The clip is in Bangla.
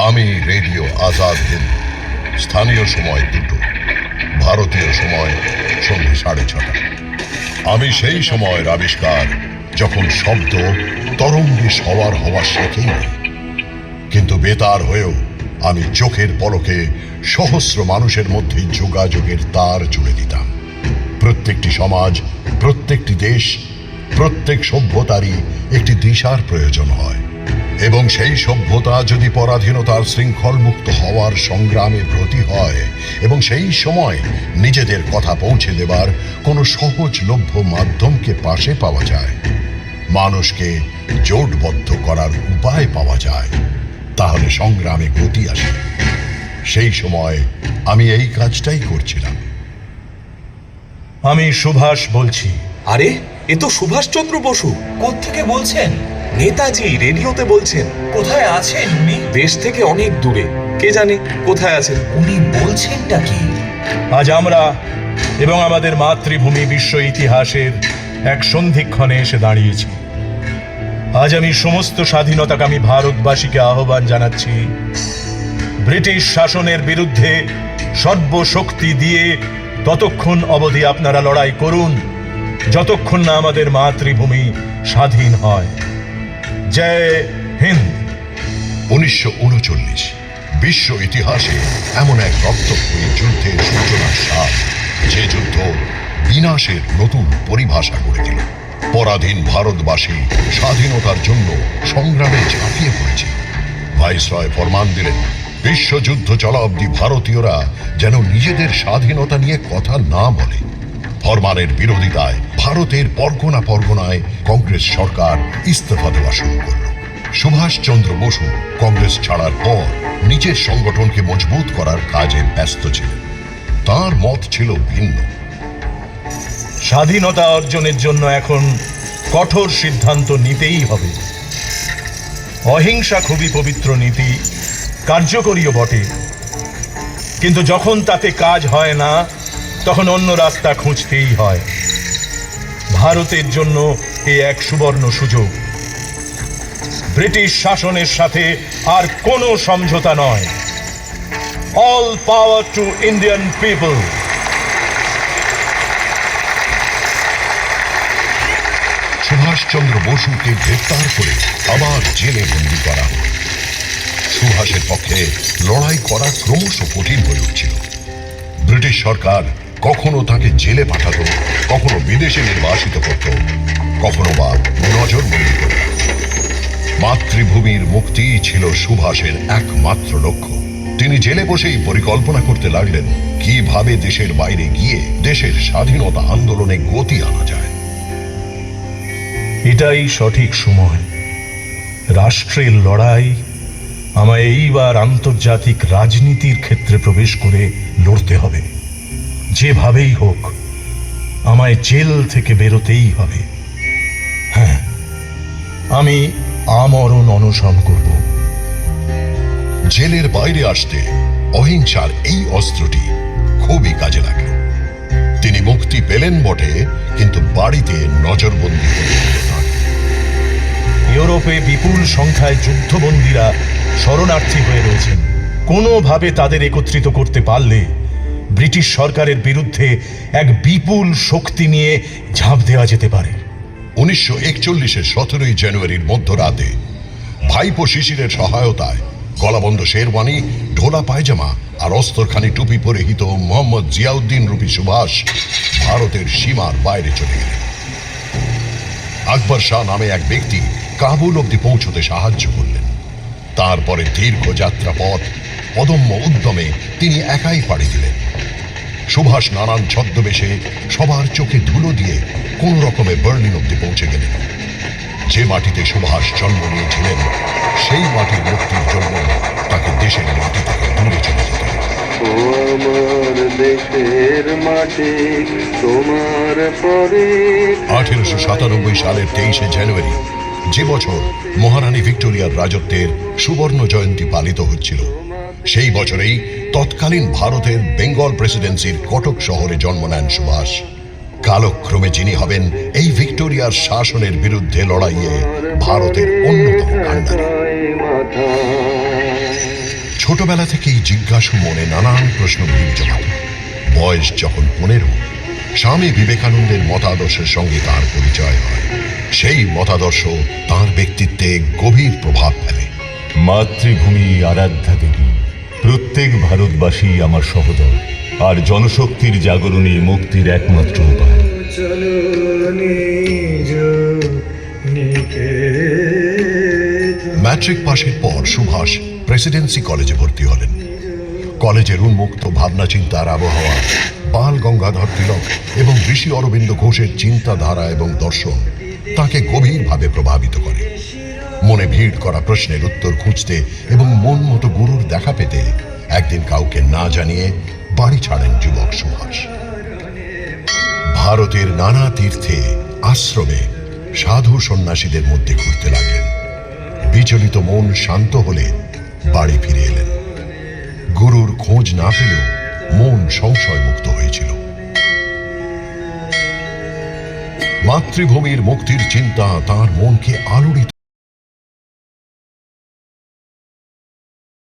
আমি রেডিও আজাদ হিন্দ, স্থানীয় সময় 2টো, ভারতীয় সময় সন্ধ্যে 6:30। আমি সেই সময়ের আবিষ্কার যখন শব্দ তরঙ্গে সওয়ার হওয়া শেখেই না, কিন্তু বেতার হয়েও আমি চোখের পলকে সহস্র মানুষের মধ্যে যোগাযোগের তার জুড়ে দিতাম। প্রত্যেকটি সমাজ, প্রত্যেকটি দেশ, প্রত্যেক সভ্যতারই একটি দিশার প্রয়োজন হয়, এবং সেই সভ্যতা যদি পরাধীনতার শৃঙ্খল মুক্ত হওয়ার সংগ্রামে ব্রতী হয় এবং সেই সময় নিজেদের কথা পৌঁছে দেবার কোনো সহজলভ্য মাধ্যমকে পাশে পাওয়া যায়, মানুষকে জোটবদ্ধ করার উপায় পাওয়া যায়, তাহলে সংগ্রামে গতি আসে। সেই সময় আমি এই কাজটাই করছিলাম। আমি সুভাষ বলছি। আরে, এ তো সুভাষচন্দ্র বসু। কোত্থেকে বলছেন? নেতাজি রেডিওতে বলছেন। কোথায় আছেন উনি? দেশ থেকে অনেক দূরে, কে জানে কোথায় আছেন। উনি বলছেনটা কি? আজ আমরা এবং আমাদের মাতৃভূমি বিশ্ব ইতিহাসের এক সন্ধিক্ষণে এসে দাঁড়িয়েছি। আজ আমি সমস্ত স্বাধীনতাকামী ভারতবাসীকে আহ্বান জানাচ্ছি, ব্রিটিশ শাসনের বিরুদ্ধে সর্বশক্তি দিয়ে ততক্ষণ অবধি আপনারা লড়াই করুন যতক্ষণ না আমাদের মাতৃভূমি স্বাধীন হয়। জয় হিন্দ। 1939 বিশ্ব ইতিহাসে এমন এক রক্তক্ষয়ী যুদ্ধের সূচনার সাল, যে যুদ্ধ বিনাশের নতুন পরিভাষা করে দিল। পরাধীন ভারতবাসী স্বাধীনতার জন্য সংগ্রামে ঝাঁপিয়ে পড়েছে। ভাইসরয় ফরমান দিলেন, বিশ্বযুদ্ধ চলা অবধি ভারতীয়রা যেন নিজেদের স্বাধীনতা নিয়ে কথা না বলে। ফরমানের বিরোধিতায় ভারতের পরগনা পরগনায় কংগ্রেস সরকার ইস্তফা দেওয়া শুরু করল। সুভাষচন্দ্র বসু কংগ্রেস ছাড়ার পর নিজের সংগঠনকে মজবুত করার কাজে ব্যস্ত ছিলেন। তার মত ছিল ভিন্ন। স্বাধীনতা অর্জনের জন্য এখন কঠোর সিদ্ধান্ত নিতেই হবে। অহিংসা খুবই পবিত্র নীতি, কার্যকরীও বটে, কিন্তু যখন তাতে কাজ হয় না তখন অন্য রাস্তা খুঁজতেই হয়। ভারতের জন্য এ এক সুবর্ণ সুযোগ। ব্রিটিশ শাসনের সাথে আর কোনো সমঝোতা নয়। All power to Indian people. Subhas Chandra বসুকে গ্রেফতার করে আবার জেলে বন্দী করা হল। সুভাষের পক্ষে লড়াই করা ক্রমশ কঠিন হয়ে উঠছিল। ব্রিটিশ সরকার কখনো তাকে জেলে পাঠাতো, কখনো বিদেশে নির্বাসিত করত, কখনো বা নজরবন্দি করত। মাতৃভূমির মুক্তিই ছিল সুভাষের একমাত্র লক্ষ্য। তিনি জেলে বসেই পরিকল্পনা করতে লাগলেন কিভাবে দেশের বাইরে গিয়ে দেশের স্বাধীনতা আন্দোলনে গতি আনা যায়। এটাই সঠিক সময়। রাষ্ট্রের লড়াই আমায় এইবার আন্তর্জাতিক রাজনীতির ক্ষেত্রে প্রবেশ করে লড়তে হবে। যেভাবেই হোক আমায় জেল থেকে বেরোতেই হবে। হ্যাঁ, আমি আমরণ অনশন করব। জেলের বাইরে আসতে অহিংসার এই অস্ত্রটি খুবই কাজে লাগলো। তিনি মুক্তি পেলেন বটে, কিন্তু বাড়িতে নজরবন্দি হয়ে গেলেন। ইউরোপে বিপুল সংখ্যায় যুদ্ধবন্দীরা শরণার্থী হয়ে রয়েছেন। কোনোভাবে তাদের একত্রিত করতে পারলে ব্রিটিশ সরকারের বিরুদ্ধে এক বিপুল শক্তি নিয়ে ঝাঁপ দেওয়া যেতে পারে। 1941-এর 17ই জানুয়ারির মধ্যরাতে ভাইপো শিশিরের সহায়তায় গলাবন্ধ শেরওয়ানি, ঢোলা পায়জামা আর অস্তরখানি টুপি পরিহিত মোহাম্মদ জিয়াউদ্দিন রূপী সুভাষ ভারতের সীমার বাইরে চলে গেলেন। আকবর শাহ নামে এক ব্যক্তি কাবুল অবধি পৌঁছতে সাহায্য করলেন। তারপরে দীর্ঘ যাত্রা পথ অদম্য উদ্যমে তিনি একাই পাড়ি দিলেন। সুভাষ নানান ছদ্মবেশে সবার চোখে ধুলো দিয়ে কোন রকমে বার্লিন অবধি পৌঁছে গেলেন। যে মাটিতে সুভাষ জন্ম নিয়েছিলেন সেই মাটির মুক্তির জন্য তাকে দেশের মাটি থেকে দূরে চলে যেতে হবে। আমার দেশের মাটি তোমার পরে। 1897 সালের 23শে জানুয়ারি, যে বছর মহারানী ভিক্টোরিয়ার রাজত্বের সুবর্ণ জয়ন্তী পালিত হচ্ছিল, সেই বছরেই তৎকালীন ভারতের বেঙ্গল প্রেসিডেন্সির কটক শহরে জন্ম নেন সুভাষ। কালক্রমে যিনি হবেন এই ভিক্টোরিয়ার শাসনের বিরুদ্ধে লড়াইয়ে ভারতের অন্যতম কাণ্ডারী। ছোটবেলা থেকেই জিজ্ঞাসু মনে নানান প্রশ্ন ভিড় জমাত। বয়স যখন 15, স্বামী বিবেকানন্দের মতাদর্শের সঙ্গে তার পরিচয় হয়। সেই মতাদর্শ তার ব্যক্তিত্বে গভীর প্রভাব ফেলে। মাতৃভূমি আরাধ্যা দেবী, প্রত্যেক ভারতবাসী আমার সহোদর, আর জনশক্তির জাগরণী মুক্তির একমাত্র উপায়। ম্যাট্রিক পাশের পর সুভাষ প্রেসিডেন্সি কলেজে ভর্তি হলেন। কলেজের উন্মুক্ত ভাবনা চিন্তার আবহাওয়া, বাল গঙ্গাধর তিলক এবং ঋষি অরবিন্দ ঘোষের চিন্তাধারা এবং দর্শন তাকে গভীরভাবে প্রভাবিত করে। মনে ভিড় করা প্রশ্নের উত্তর খুঁজতে এবং মন মতো গুরুর দেখা পেতে একদিন কাউকে না জানিয়ে বাড়ি ছাড়েন যুবক সুভাষ। ভারতের নানা তীর্থে, আশ্রমে সাধু সন্ন্যাসীদের মধ্যে ঘুরতে লাগলেন। বিচলিত মন শান্ত হলে বাড়ি ফিরে এলেন। গুরুর খোঁজ না পেলেও মন সংশয় মুক্ত হয়েছিল। মাতৃভূমির মুক্তির চিন্তা তার মনকে আলোড়িত